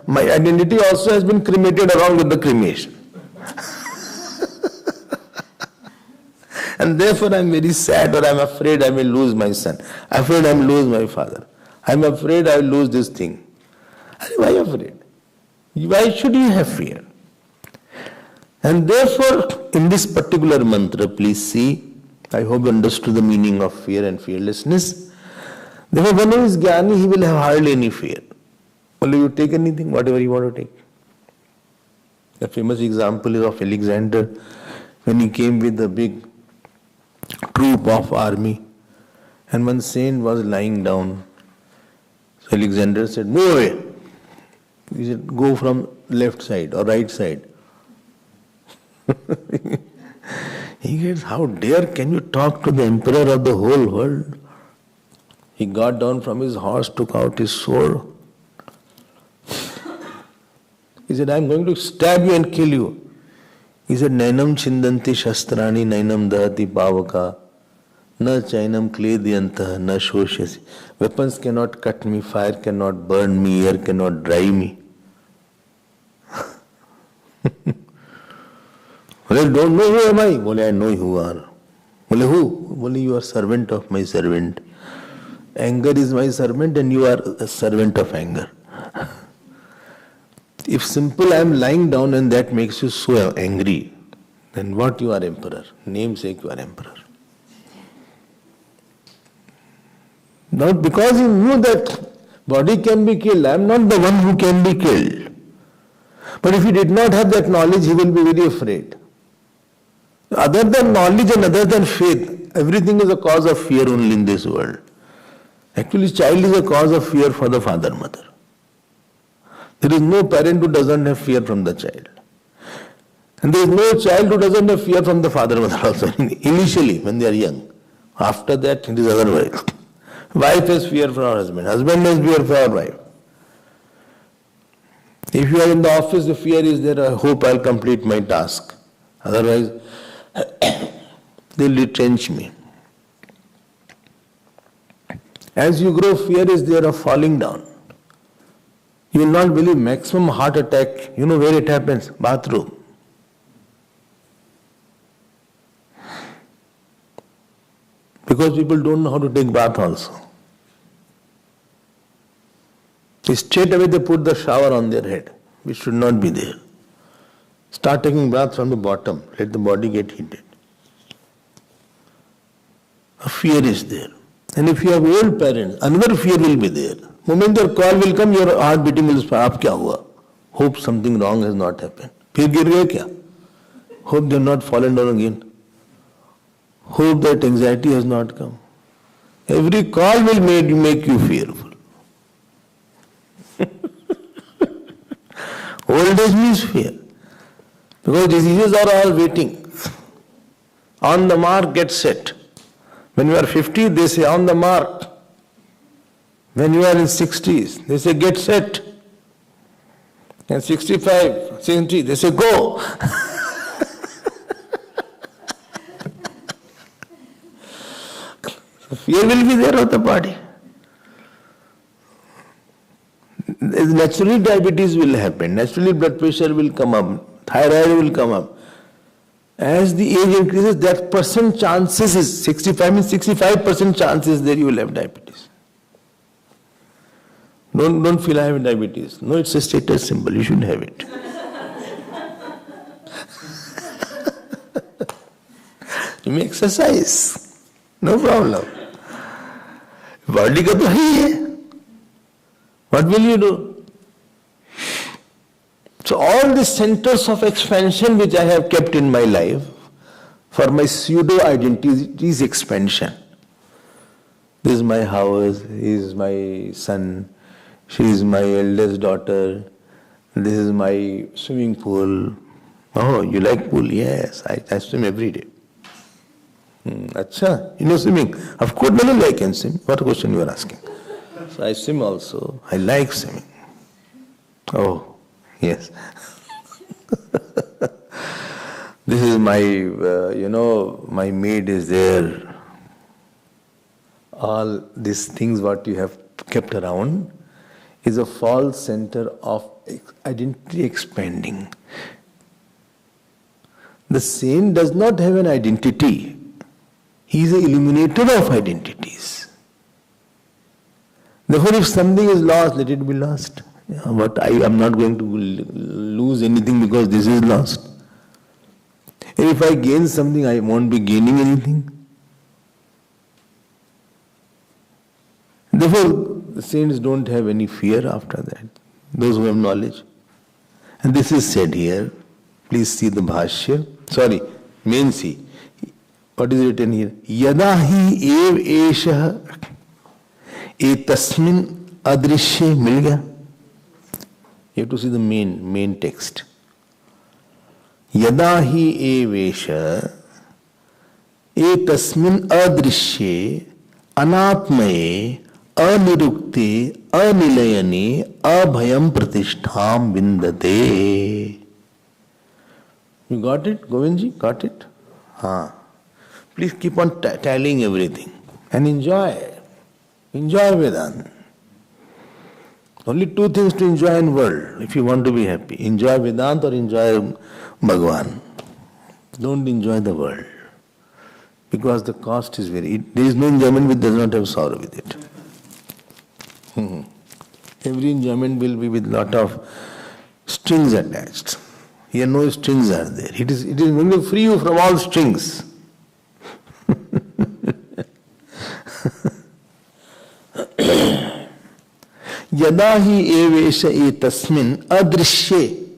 My identity also has been cremated along with the cremation. And therefore I am very sad, or I am afraid I will lose my son. Afraid I will lose my father. I am afraid I will lose this thing. Why afraid? Why should you have fear? And therefore, in this particular mantra, please see, I hope you understood the meaning of fear and fearlessness. Therefore, when he is jnani, he will have hardly any fear. Only you take anything, whatever you want to take. The famous example is of Alexander, when he came with a big troop of army, and one saint was lying down. So Alexander said, move away. He said, go from left side or right side. He gets, how dare can you talk to the emperor of the whole world? He got down from his horse, took out his sword. He said, I am going to stab you and kill you. He said, Nainam chindanti shastrani, nainam dahati pavaka, na chainam klediyantah, na shoshasi. Weapons cannot cut me, fire cannot burn me, air cannot dry me. Well, don't know who am I? Bole, I know who you are. Bole, who? Bole, you are servant of my servant. Anger is my servant and you are a servant of anger. If simple I am lying down and that makes you so angry, then what you are emperor? Namesake you are emperor. Not because he knew that body can be killed. I am not the one who can be killed. But if he did not have that knowledge, he will be very afraid. Other than knowledge and other than faith, everything is a cause of fear only in this world. Actually, child is a cause of fear for the father, mother. There is no parent who doesn't have fear from the child. And there is no child who doesn't have fear from the father, mother also. Initially, when they are young. After that, it is otherwise. Wife has fear for her husband. Husband has fear for her wife. If you are in the office, the fear is there, I hope I will complete my task. Otherwise, they will retrench me. As you grow, fear is there of falling down. You will not believe maximum heart attack. You know where it happens? Bathroom. Because people don't know how to take bath also. Straight away they put the shower on their head, which should not be there. Start taking bath from the bottom. Let the body get heated. A fear is there. And if you have old parents, another fear will be there. Moment your call will come, your heart beating will start. आप क्या हुआ? Hope something wrong has not happened. फिर गिर गए क्या? Hope they have not fallen down again. Hope that anxiety has not come. Every call will make you fearful. Old age means fear. Because diseases are all waiting. On the mark, get set. When you are 50, they say on the mark. When you are in 60s, they say get set. And 65, 70, they say go. So fear will be there of the body. Naturally diabetes will happen, naturally blood pressure will come up, thyroid will come up. As the age increases, that percent chances is 65 means 65% chances there you will have diabetes. Don't feel I have diabetes. No, it's a status symbol. You should have it. You may exercise. No problem. Body का तो है ही है. What will you do? So all the centers of expansion which I have kept in my life for my pseudo-identity is expansion. This is my house, he is my son, she is my eldest daughter, this is my swimming pool. Oh, you like pool? Yes, I swim every day. Acha, you know swimming? Of course, I can swim. What question you are asking? So I swim also. I like swimming. Oh, yes. This is my, my maid is there. All these things what you have kept around is a false center of identity expanding. The saint does not have an identity. He is an illuminator of identities. Therefore, if something is lost, let it be lost. But I am not going to lose anything because this is lost. And if I gain something, I won't be gaining anything. Therefore, the saints don't have any fear after that. Those who have knowledge. And this is said here. Please see the bhashya. Sorry, main see. What is written here? Yada hi ev eshah etasmin adrishye mil gaya. You have to see the main text. Yada hi ev eshah etasmin adrishye anatmaye anirukte anilayane abhayam pratistham vindate. You got it, Govindji? Got it? Please keep on tallying everything and enjoy. Enjoy Vedanta. Only two things to enjoy in the world if you want to be happy. Enjoy Vedanta or enjoy Bhagavan. Don't enjoy the world. Because the cost is there is no enjoyment which does not have sorrow with it. Every enjoyment will be with lot of strings attached. Here no strings are there. It is going to free you from all strings. Yada hi evesha etasmin adrishye.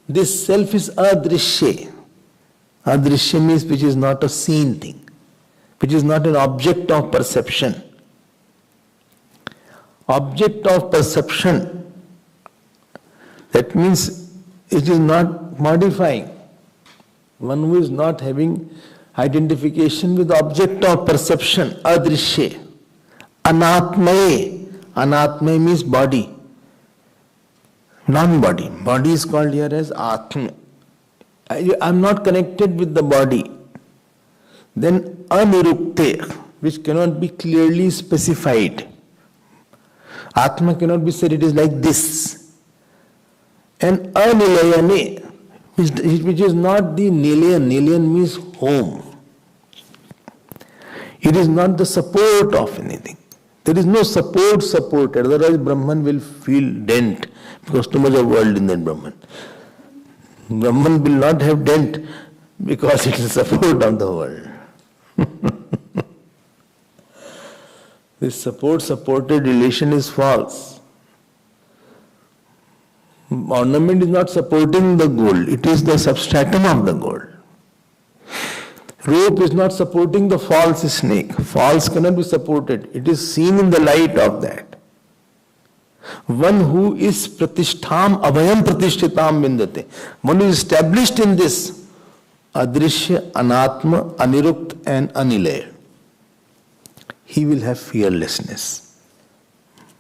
This self is adrishye. Adrishye means which is not a seen thing, which is not an object of perception. Object of perception, that means it is not modifying. One who is not having identification with the object of perception, adrishye. Anatmaye. Anatmaye means body. Non-body. Body is called here as Atma. I am not connected with the body. Then anirukte, which cannot be clearly specified. Atma cannot be said it is like this. And anilayane, which is not the nilayan. Nilayan means home. It is not the support of anything. There is no support. Otherwise Brahman will feel dent because too much of world in that Brahman. Brahman will not have dent because it is support of the world. This supported relation is false. ornament is not supporting the gold, it is the substratum of the gold. Rope is not supporting the false snake. False cannot be supported. It is seen in the light of that. One who is pratishtham abhayam pratishthitam vindate. One who is established in this adrishya, anatma, anirukt and anilay. He will have fearlessness.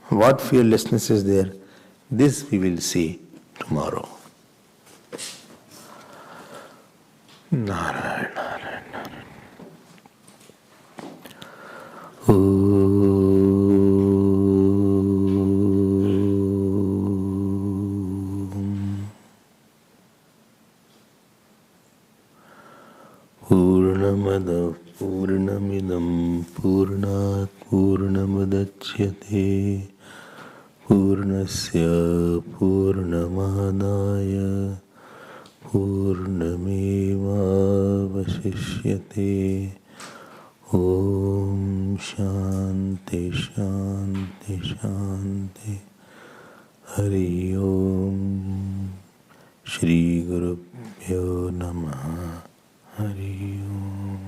What fearlessness is there? This we will see tomorrow. Narayana, Narayana, Narayana. Purnamada Purnamidam Purnat Purnamadachyate Purnasya Purnamadaya Purnamevavashishyate. Om Shanti Shanti Shanti. Hari Om. Shri Gurubhyo Namaha. Hari Om.